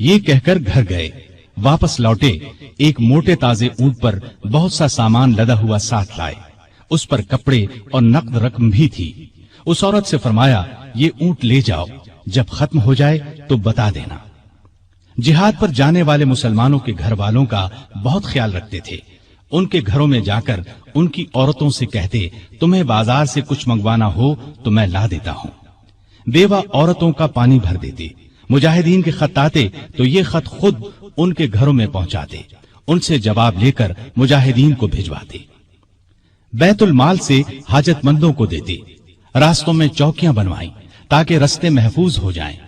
ये कहकर घर गए। वापस लौटे, एक मोटे ताजे ऊंट पर बहुत सा सामान लदा हुआ साथ लाए। उस पर कपड़े और नकद रकम भी थी। उस औरत से फरमाया, ये ऊंट ले जाओ, जब खत्म हो जाए तो बता देना। जिहाद पर जाने वाले मुसलमानों के घर वालों का बहुत ख्याल रखते थे। उनके घरों में जाकर उनकी औरतों से कहते, तुम्हें बाजार से कुछ मंगवाना हो तो मैं ला देता हूँ। बेवा औरतों का पानी भर देते। मुजाहिदीन के खत आते तो ये खत खुद उनके घरों में पहुंचाते। उनसे जवाब लेकर मुजाहिदीन को भिजवाते। बैतुल माल से हाजतमंदों को देते। रास्तों में चौकियां बनवाई ताकि रास्ते महफूज हो जाएं।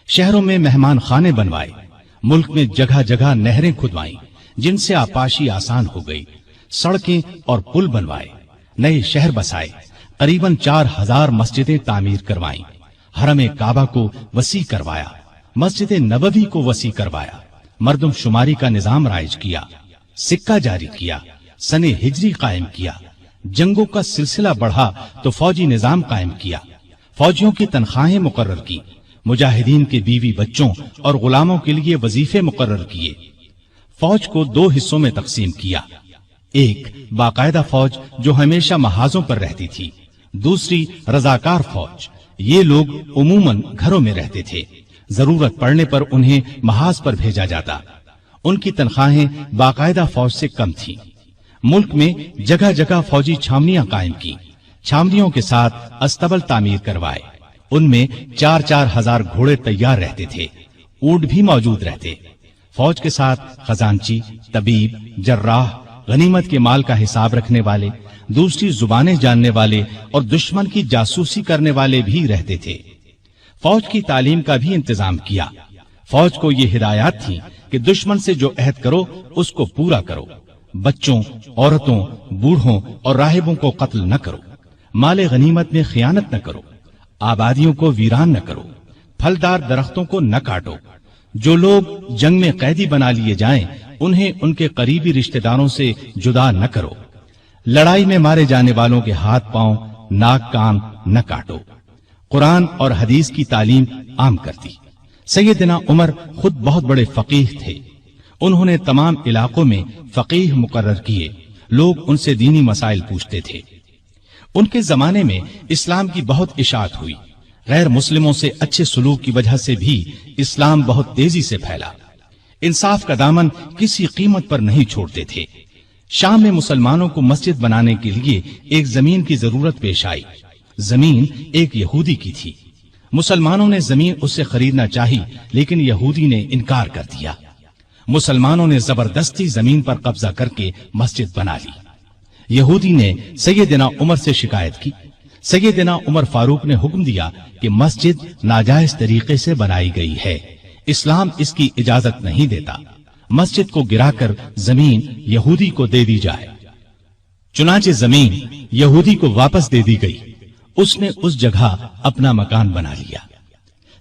शहरों में मेहमान खाने बनवाए। मुल्क में जगह जगह नहरें खुदवाई जिनसे आपाशी आसान हो गई। सड़कें और पुल बनवाए। नए शहर बसाए। करीबन 4000 मस्जिदें तामीर करवाई। हरम काबा को वसी करवाया। मस्जिद नबवी को वसी करवाया। मर्दम शुमारी का निजाम राइज किया। सिक्का जारी किया। सने हिजरी कायम किया। जंगों का सिलसिला बढ़ा तो फौजी निजाम कायम किया। फौजियों की तनख्वाहें मुकर्रर की। मुजाहिदीन के बीवी बच्चों और गुलामों के लिए वजीफे मुकर्रर किए। फौज को 2 हिस्सों में तकसीम किया। एक बाकायदा फौज जो हमेशा महाजों पर रहती थी। दूसरी रजाकार फौज। ये लोग उमूमन घरों में रहते थे। जरूरत पड़ने पर उन्हें महाज पर भेजा जाता। उनकी तनख्वाहें बाकायदा फौज से कम थीं। मुल्क में जगह जगह फौजी छावनियां कायम की। छावनियों के साथ अस्तबल तामीर करवाए। उनमें 4-4 हजार घोड़े तैयार रहते थे। ऊंट भी मौजूद रहते। फौज के साथ खजांची, तबीब, जर्राह, गनीमत के माल का हिसाब रखने वाले, दूसरी जुबानें जानने वाले और दुश्मन की जासूसी करने वाले भी रहते थे। फौज की तालीम का भी इंतजाम किया। फौज को ये हिदायत थी कि दुश्मन से जो अहद करो उसको पूरा करो। बच्चों, औरतों, बूढ़ों और राहिबों को कत्ल न करो। माले गनीमत में खियानत न करो। आबादियों को वीरान न करो। फलदार दरख्तों को न काटो। जो लोग जंग में कैदी बना लिए जाएं, उन्हें उनके करीबी रिश्तेदारों से जुदा न करो। लड़ाई में मारे जाने वालों के हाथ पांव, नाक कान न काटो। कुरान और हदीस की तालीम आम कर दी। सैयदना उमर खुद बहुत बड़े फकीह थे। उन्होंने तमाम इलाकों में फकीह मुकर्रर किए। लोग उनसे दीनी मसाइल पूछते थे। उनके जमाने में इस्लाम की बहुत इशाअत हुई। गैर मुस्लिमों से अच्छे सुलूक की वजह से भी इस्लाम बहुत तेजी से फैला। इंसाफ का दामन किसी कीमत पर नहीं छोड़ते थे। शाम में मुसलमानों को मस्जिद बनाने के लिए एक जमीन की जरूरत पेश आई। जमीन एक यहूदी की थी। मुसलमानों ने जमीन उससे खरीदना चाही, लेकिन यहूदी ने इनकार कर दिया। मुसलमानों ने जबरदस्ती जमीन पर कब्जा करके मस्जिद बना ली। यहूदी ने सैयदना उमर से शिकायत की। सैयदना उमर फारूक ने हुक्म दिया कि मस्जिद नाजायज तरीके से बनाई गई है। इस्लाम इसकी इजाजत नहीं देता। मस्जिद को गिराकर जमीन यहूदी को दे दी जाए। चुनाचे जमीन यहूदी को वापस दे दी गई। उसने उस जगह अपना मकान बना लिया।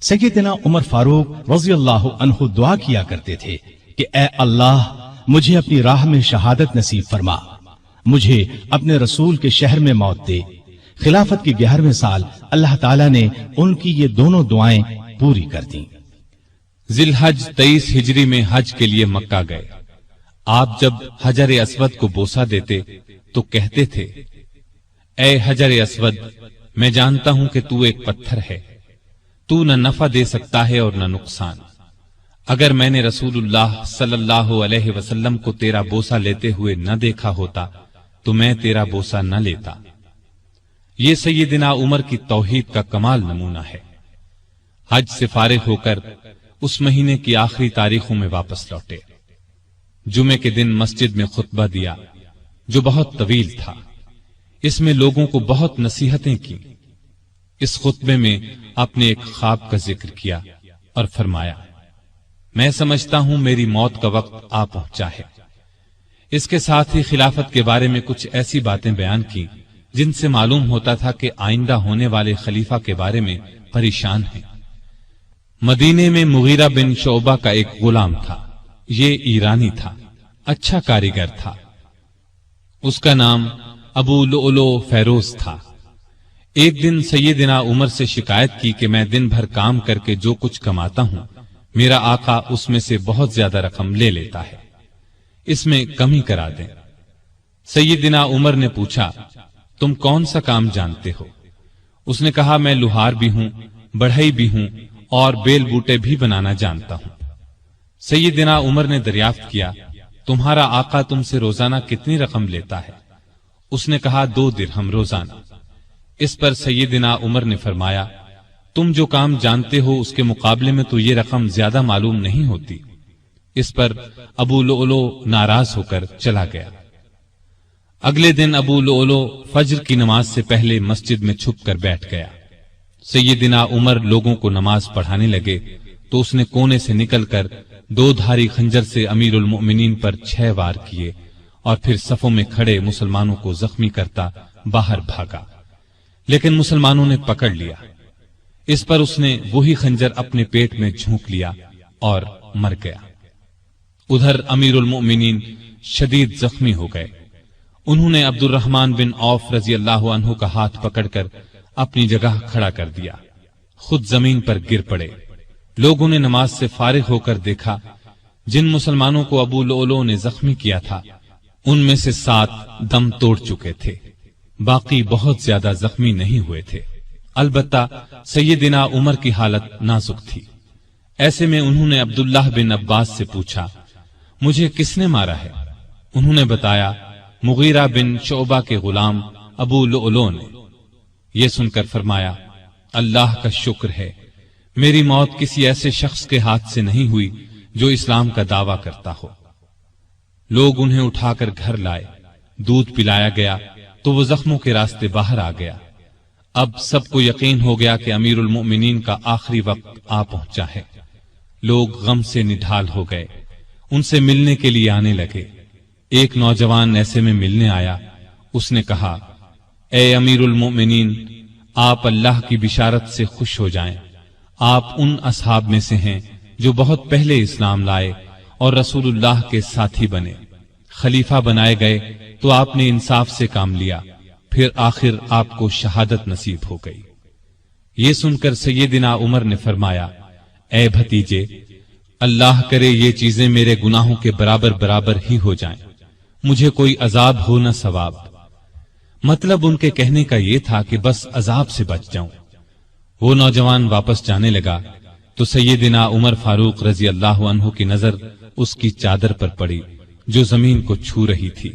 सैयदना उमर फारूक रज़ियल्लाहु अन्हु दुआ किया करते थे कि ए अल्लाह, मुझे अपनी राह में शहादत नसीब फरमा। मुझे अपने रसूल के शहर में मौत दे। खिलाफत के 11वें साल अल्लाह ताला ने उनकी ये दोनों दुआएं پوری کر دیں۔ ذی الحج 23 ہجری میں حج کے لیے مکہ گئے۔ آپ جب حجر اسود کو بوسہ دیتے تو کہتے تھے، اے حجر اسود، میں جانتا ہوں کہ تو ایک پتھر ہے، تو نہ نفع دے سکتا ہے اور نہ نقصان۔ اگر میں نے رسول اللہ صلی اللہ علیہ وسلم کو تیرا بوسہ لیتے ہوئے نہ دیکھا ہوتا تو میں تیرا بوسہ نہ لیتا۔ یہ سیدنا عمر کی توحید کا کمال نمونہ ہے۔ حج سے فارغ ہو کر اس مہینے کی آخری تاریخوں میں واپس لوٹے۔ جمعے کے دن مسجد میں خطبہ دیا جو بہت طویل تھا۔ اس میں لوگوں کو بہت نصیحتیں کی۔ اس خطبے میں اپنے ایک خواب کا ذکر کیا اور فرمایا، میں سمجھتا ہوں میری موت کا وقت آ پہنچا ہے۔ اس کے ساتھ ہی خلافت کے بارے میں کچھ ایسی باتیں بیان کی جن سے معلوم ہوتا تھا کہ آئندہ ہونے والے خلیفہ کے بارے میں پریشان ہیں۔ مدینے میں مغیرہ بن شعبہ کا ایک غلام تھا۔ یہ ایرانی تھا، اچھا کاریگر تھا۔ اس کا نام ابو لؤلؤ فیروز تھا۔ ایک دن سیدنا عمر سے شکایت کی کہ میں دن بھر کام کر کے جو کچھ کماتا ہوں، میرا آقا اس میں سے بہت زیادہ رقم لے لیتا ہے، اس میں کمی کرا دیں۔ سیدنا عمر نے پوچھا، تم کون سا کام جانتے ہو؟ اس نے کہا، میں لوہار بھی ہوں، بڑھئی بھی ہوں اور بیل بوٹے بھی بنانا جانتا ہوں۔ سیدنا عمر نے دریافت کیا، تمہارا آقا تم سے روزانہ کتنی رقم لیتا ہے؟ اس نے کہا، 2 درہم روزانہ۔ اس پر سیدنا عمر نے فرمایا، تم جو کام جانتے ہو اس کے مقابلے میں تو یہ رقم زیادہ معلوم نہیں ہوتی۔ اس پر ابو لؤلؤ ناراض ہو کر چلا گیا۔ اگلے دن ابو لؤلؤ فجر کی نماز سے پہلے مسجد میں چھپ کر بیٹھ گیا۔ سیدنا عمر لوگوں کو نماز پڑھانے لگے تو اس نے کونے سے نکل کر 2 دھاری خنجر سے امیر المؤمنین پر 6 وار کیے اور پھر صفوں میں کھڑے مسلمانوں کو زخمی کرتا باہر بھاگا، لیکن مسلمانوں نے پکڑ لیا۔ اس پر اس نے وہی خنجر اپنے پیٹ میں جھونک لیا اور مر گیا۔ ادھر امیر المؤمنین شدید زخمی ہو گئے۔ انہوں نے عبد الرحمن بن عوف رضی اللہ عنہ کا ہاتھ پکڑ کر اپنی جگہ کھڑا کر دیا، خود زمین پر گر پڑے۔ لوگوں نے نماز سے فارغ ہو کر دیکھا، جن مسلمانوں کو ابو لؤلؤ نے زخمی کیا تھا ان میں سے 7 دم توڑ چکے تھے، باقی بہت زیادہ زخمی نہیں ہوئے تھے۔ البتہ سیدنا عمر کی حالت نازک تھی۔ ایسے میں انہوں نے عبداللہ بن عباس سے پوچھا، مجھے کس نے مارا ہے؟ انہوں نے بتایا، مغیرہ بن شعبہ کے غلام ابو لؤلؤ نے۔ یہ سن کر فرمایا، اللہ کا شکر ہے، میری موت کسی ایسے شخص کے ہاتھ سے نہیں ہوئی جو اسلام کا دعویٰ کرتا ہو۔ لوگ انہیں اٹھا کر گھر لائے، دودھ پلایا گیا تو وہ زخموں کے راستے باہر آ گیا۔ اب سب کو یقین ہو گیا کہ امیر المؤمنین کا آخری وقت آ پہنچا ہے۔ لوگ غم سے نڈھال ہو گئے، ان سے ملنے کے لیے آنے لگے۔ ایک نوجوان ایسے میں ملنے آیا، اس نے کہا، اے امیر المؤمنین، آپ اللہ کی بشارت سے خوش ہو جائیں۔ آپ ان اصحاب میں سے ہیں جو بہت پہلے اسلام لائے اور رسول اللہ کے ساتھی بنے۔ خلیفہ بنائے گئے تو آپ نے انصاف سے کام لیا، پھر آخر آپ کو شہادت نصیب ہو گئی۔ یہ سن کر سیدنا عمر نے فرمایا، اے بھتیجے، اللہ کرے یہ چیزیں میرے گناہوں کے برابر برابر ہی ہو جائیں، مجھے کوئی عذاب ہو نہ ثواب۔ مطلب ان کے کہنے کا یہ تھا کہ بس عذاب سے بچ جاؤں۔ وہ نوجوان واپس جانے لگا تو سیدنا عمر فاروق رضی اللہ عنہ کی نظر اس کی چادر پر پڑی جو زمین کو چھو رہی تھی۔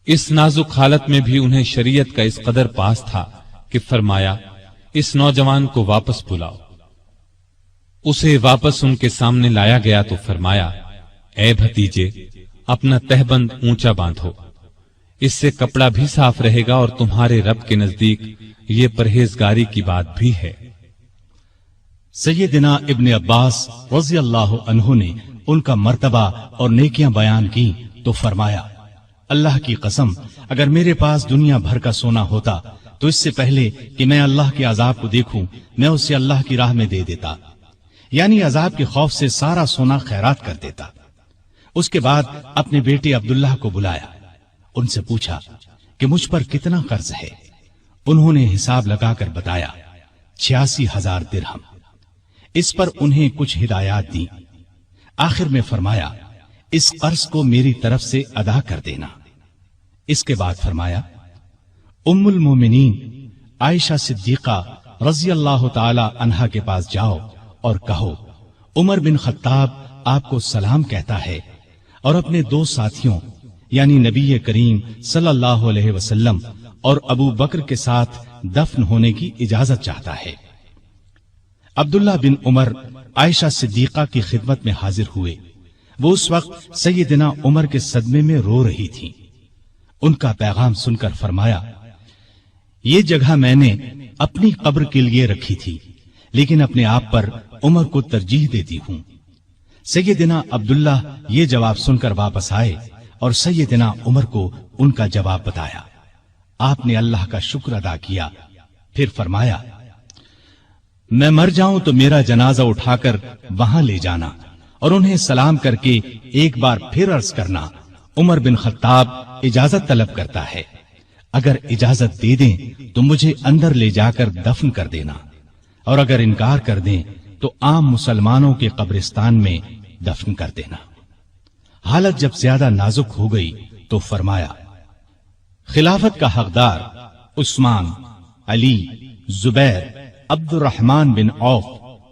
اس نازک حالت میں بھی انہیں شریعت کا اس قدر پاس تھا کہ فرمایا، اس نوجوان کو واپس بلاؤ۔ اسے واپس ان کے سامنے لایا گیا تو فرمایا، اے بھتیجے، اپنا تہبند اونچا باندھو، اس سے کپڑا بھی صاف رہے گا اور تمہارے رب کے نزدیک یہ پرہیزگاری کی بات بھی ہے۔ سیدنا ابن عباس رضی اللہ عنہ نے ان کا مرتبہ اور نیکیاں بیان کی تو فرمایا، اللہ کی قسم، اگر میرے پاس دنیا بھر کا سونا ہوتا تو اس سے پہلے کہ میں اللہ کے عذاب کو دیکھوں میں اسے اللہ کی راہ میں دے دیتا، یعنی عذاب کے خوف سے سارا سونا خیرات کر دیتا۔ اس کے بعد اپنے بیٹے عبداللہ کو بلایا، ان سے پوچھا کہ مجھ پر کتنا قرض ہے۔ انہوں نے حساب لگا کر بتایا، 86,000 درہم۔ इस पर उन्हें कुछ हिदायत दी। आखिर में फरमाया, इस कर्ज को मेरी तरफ से अदा कर देना। इसके बाद फरमाया, उम्मुल मोमिनीन आयशा सिद्दीका रजी अल्लाह ताला अन्हा के पास जाओ और कहो, उमर बिन खत्ताब आपको सलाम कहता है और अपने दो साथियों यानी नबी करीम सल्लल्लाहु अलैहि वसल्लम और अबू बकर के साथ दफन होने की इजाजत चाहता है। अब्दुल्ला बिन उमर आयशा सिद्दीका की खिदमत में हाजिर हुए। वो उस वक्त सैयदना उमर के सदमे में रो रही थी। उनका पैगाम सुनकर फरमाया, ये जगह मैंने अपनी कब्र के लिए रखी थी, लेकिन अपने आप पर उमर को तरजीह देती हूं। सैयदना अब्दुल्ला ये जवाब सुनकर वापस आए और सैयदना उमर को उनका जवाब बताया। आपने अल्लाह का शुक्र अदा किया। फिर फरमाया, मैं मर जाऊं तो मेरा जनाजा उठाकर वहां ले जाना और उन्हें सलाम करके एक बार फिर अर्ज करना, उमर बिन खत्ताब इजाजत तलब करता है। अगर इजाजत दे दें तो मुझे अंदर ले जाकर दफन कर देना, और अगर इनकार कर दें तो आम मुसलमानों के कब्रिस्तान में दफन कर देना। हालत जब ज्यादा नाजुक हो गई तो फरमाया, खिलाफत का हकदार Usman, Ali, Zubair, Abdurrahman bin Auf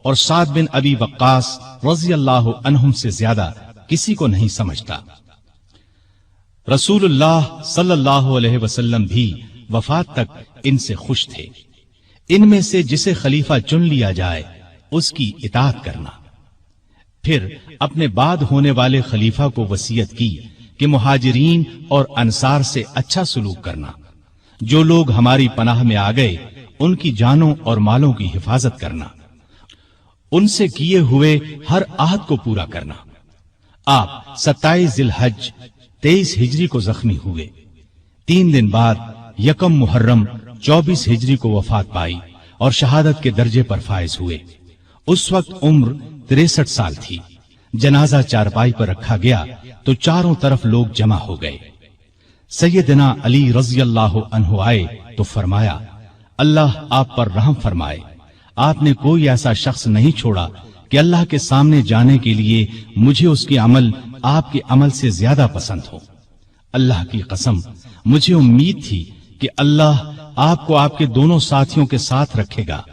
और साद बिन अबी वक्कास रजी अल्लाह अन्हुम से ज्यादा किसी को नहीं समझता। रसूलुल्लाह सल्लल्लाहु अलैहि वसल्लम भी वफात तक इनसे खुश थे। इनमें से जिसे खलीफा चुन लिया जाए उसकी इताअत करना। फिर अपने बाद होने वाले खलीफा को वसीयत की कि मुहाजिरीन और अंसार से अच्छा सलूक करना। जो लोग हमारी पनाह में आ गए उनकी जानों और मालों की हिफाजत करना, उनसे किए हुए हर आहद को पूरा करना। आप 27 जिलहज 23 हिजरी को जख्मी हुए। 3 दिन बाद यकम मुहर्रम 24 हिजरी को वफात पाई और शहादत के दर्जे पर फायज हुए। उस वक्त उम्र 63 साल थी। जनाजा चारपाई पर रखा गया तो चारों तरफ लोग जमा हो गए। सैयदना अली रजी अल्लाह अन्हु आए तो फरमाया, अल्लाह आप पर रहम फरमाए। आपने कोई ऐसा शख्स नहीं छोड़ा कि अल्लाह के सामने जाने के लिए मुझे उसके अमल आपके अमल से ज्यादा पसंद हो। अल्लाह की कसम, मुझे उम्मीद थी कि अल्लाह आपको आपके दोनों साथियों के साथ रखेगा,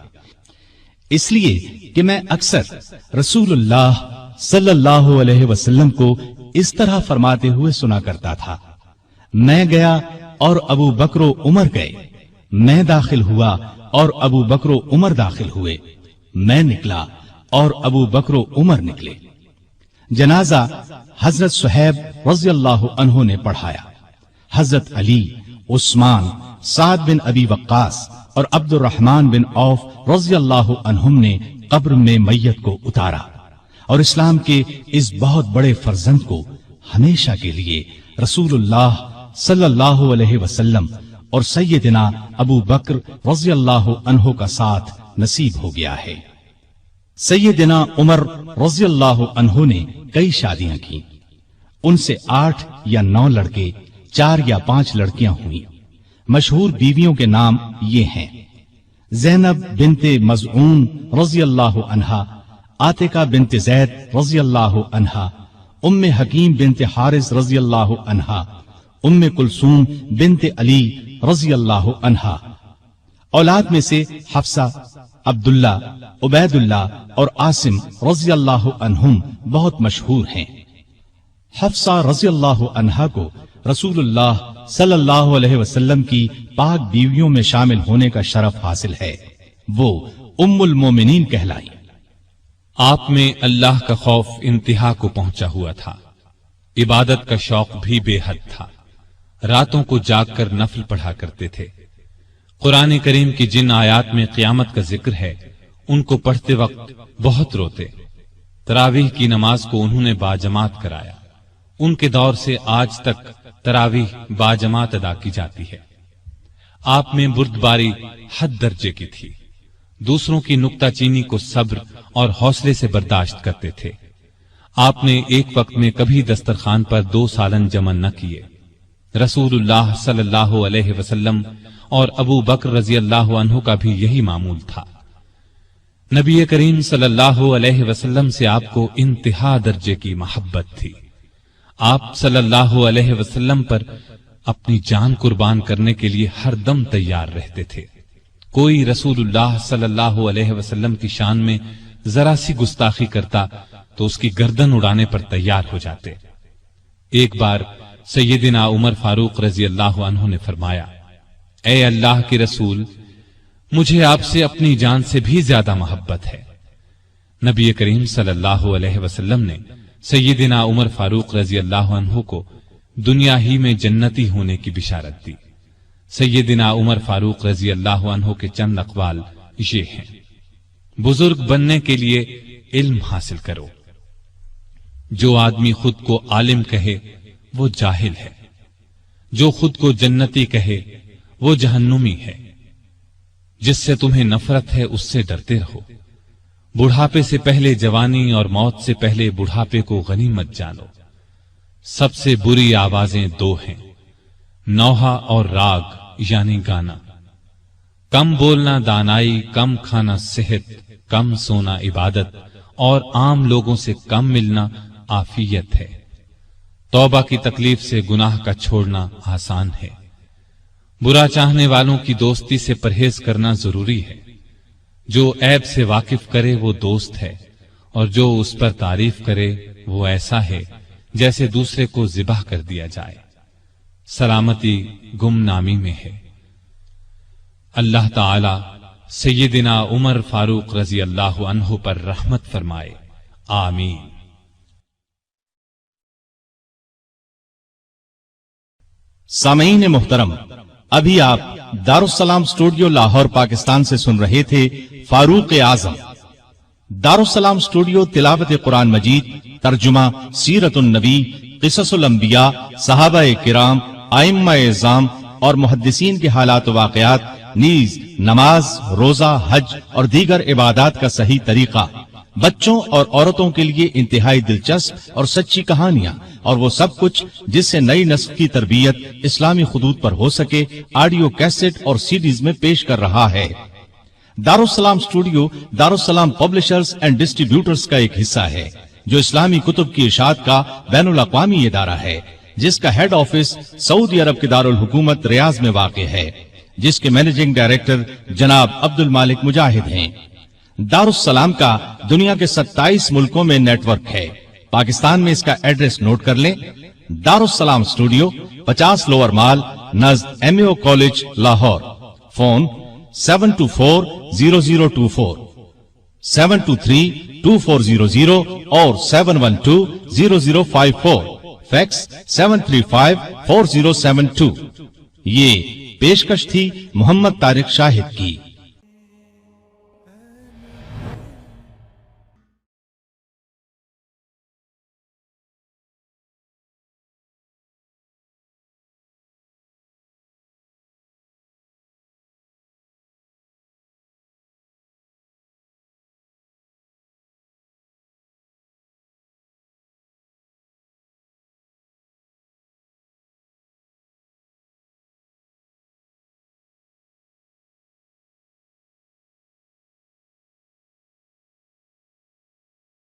इसलिए कि मैं अक्सर रसूलुल्लाह सल्लल्लाहु अलैहि वसल्लम को इस तरह फरमाते हुए सुना करता था, मैं गया और अबू बकर उमर गए, मैं दाखिल हुआ और अबू बकर उमर दाखिल हुए, मैं निकला और अबू बकर उमर निकले। जनाजा हजरत सुहैब रज़ी अल्लाह अन्हु ने पढ़ाया। हजरत अली, उस्मान, साद बिन अबी वक्कास और अब्दुर्रहमान बिन औफ रज़ी अल्लाह अन्हुम ने कब्र में मैयत को उतारा और इस्लाम के इस बहुत बड़े फर्जंद को हमेशा के लिए रसूलुल्लाह सल्लल्लाहु अलैहि वसल्लम और सैयदना अबू बकर रज़ी अल्लाह अन्हु का साथ नसीब हो गया है। सैयदना उमर रज़ी अल्लाह अन्हु ने कई शादियां की। उनसे 8 या 9 लड़के, 4 या 5 लड़कियां हुई। मशहूर बीवियों के नाम ये हैं: ज़ैनब बिनते मज़ऊन रज़ी अल्लाह अन्हा, आतिका बिनते ज़ैद रज़ी अल्लाह अन्हा, उम्मे हकीम बिनते हारिस रज़ी अल्लाह अन्हा, उम्मे कुलसूम बिनते अली रज़ी अल्लाह अन्हा। औलाद में से हफ्सा, अब्दुल्ला, उबैदुल्ला और आसिम रज़ी अल्लाह अन्हुम बहुत मशहूर हैं। हफ्सा रज़ी अल्लाह अन्हा को रसूलुल्लाह सल्लल्लाहु अलैहि वसल्लम की पाक बीवियों में शामिल होने का शरफ हासिल है। वो उम्मुल मोमिनीन कहलाई। आप में अल्लाह का खौफ इंतहा को पहुंचा हुआ था। इबादत का शौक भी बेहद था। रातों को जागकर नफल पढ़ा करते थे। कुरान करीम की जिन आयात में क़यामत का जिक्र है उनको पढ़ते वक्त बहुत रोते। तरावीह की नमाज को उन्होंने बाजमात कराया। उनके दौर से आज तक तरावीह बाजमात अदा की जाती है। आप में बुर्दबारी हद दर्जे की थी। दूसरों की नुक्ताचीनी को सब्र और हौसले से बर्दाश्त करते थे। आपने एक वक्त में कभी दस्तरखान पर 2 सालन जमा न किए। रसूलुल्लाह सल्लल्लाहु अलैहि वसल्लम और अबू बकर रजी अल्लाह अन्हु का भी यही मामूल था। نبی کریم صلی اللہ علیہ وسلم سے آپ کو انتہا درجے کی محبت تھی۔ آپ صلی اللہ علیہ وسلم پر اپنی جان قربان کرنے کے لیے ہر دم تیار رہتے تھے۔ کوئی رسول اللہ صلی اللہ علیہ وسلم کی شان میں ذرا سی گستاخی کرتا تو اس کی گردن اڑانے پر تیار ہو جاتے۔ ایک بار سیدنا عمر فاروق رضی اللہ عنہ نے فرمایا، اے اللہ کے رسول، مجھے آپ سے اپنی جان سے بھی زیادہ محبت ہے۔ نبی کریم صلی اللہ علیہ وسلم نے سیدنا عمر فاروق رضی اللہ عنہ کو دنیا ہی میں جنتی ہونے کی بشارت دی۔ سیدنا عمر فاروق رضی اللہ عنہ کے چند اقوال یہ ہیں: بزرگ بننے کے لیے علم حاصل کرو۔ جو آدمی خود کو عالم کہے وہ جاہل ہے، جو خود کو جنتی کہے وہ جہنمی ہے۔ جس سے تمہیں نفرت ہے اس سے ڈرتے رہو۔ بڑھاپے سے پہلے جوانی اور موت سے پہلے بڑھاپے کو غنیمت جانو۔ سب سے بری آوازیں دو ہیں، نوحہ اور راگ یعنی گانا۔ کم بولنا دانائی، کم کھانا صحت، کم سونا عبادت، اور عام لوگوں سے کم ملنا عافیت ہے۔ توبہ کی تکلیف سے گناہ کا چھوڑنا آسان ہے۔ برا چاہنے والوں کی دوستی سے پرہیز کرنا ضروری ہے۔ جو عیب سے واقف کرے وہ دوست ہے، اور جو اس پر تعریف کرے وہ ایسا ہے جیسے دوسرے کو ذبح کر دیا جائے۔ سلامتی گمنامی میں ہے۔ اللہ تعالی سیدنا عمر فاروق رضی اللہ عنہ پر رحمت فرمائے، آمین۔ سامعین محترم، ابھی آپ دارالسلام اسٹوڈیو لاہور پاکستان سے سن رہے تھے فاروق اعظم۔ دارالسلام اسٹوڈیو تلاوت قرآن مجید، ترجمہ سیرت النبی، قصص الانبیاء، صحابہ کرام، ائمہ اعظام اور محدثین کے حالات و واقعات، نیز نماز، روزہ، حج اور دیگر عبادات کا صحیح طریقہ، بچوں اور عورتوں کے لیے انتہائی دلچسپ اور سچی کہانیاں، اور وہ سب کچھ جس سے نئی نسل کی تربیت اسلامی خطوط پر ہو سکے، آڈیو کیسٹ اور سیڈیز میں پیش کر رہا ہے۔ دارالسلام اسٹوڈیو دارالسلام پبلشرز اینڈ ڈسٹریبیوٹرز کا ایک حصہ ہے، جو اسلامی کتب کی اشاعت کا بین الاقوامی ادارہ ہے، جس کا ہیڈ آفس سعودی عرب کے دارالحکومت ریاض میں واقع ہے، جس کے مینیجنگ ڈائریکٹر جناب عبد المالک مجاہد ہیں۔ دارالسلام کا دنیا کے 27 ملکوں میں نیٹ ورک ہے۔ پاکستان میں اس کا ایڈریس نوٹ کر لیں: دارالسلام اسٹوڈیو، 50 لوور مال، نزد MAO کالج، لاہور۔ فون 7240024، 7232400 اور 7120054، فیکس 7354072۔ یہ پیشکش تھی محمد طارق شاہد کی۔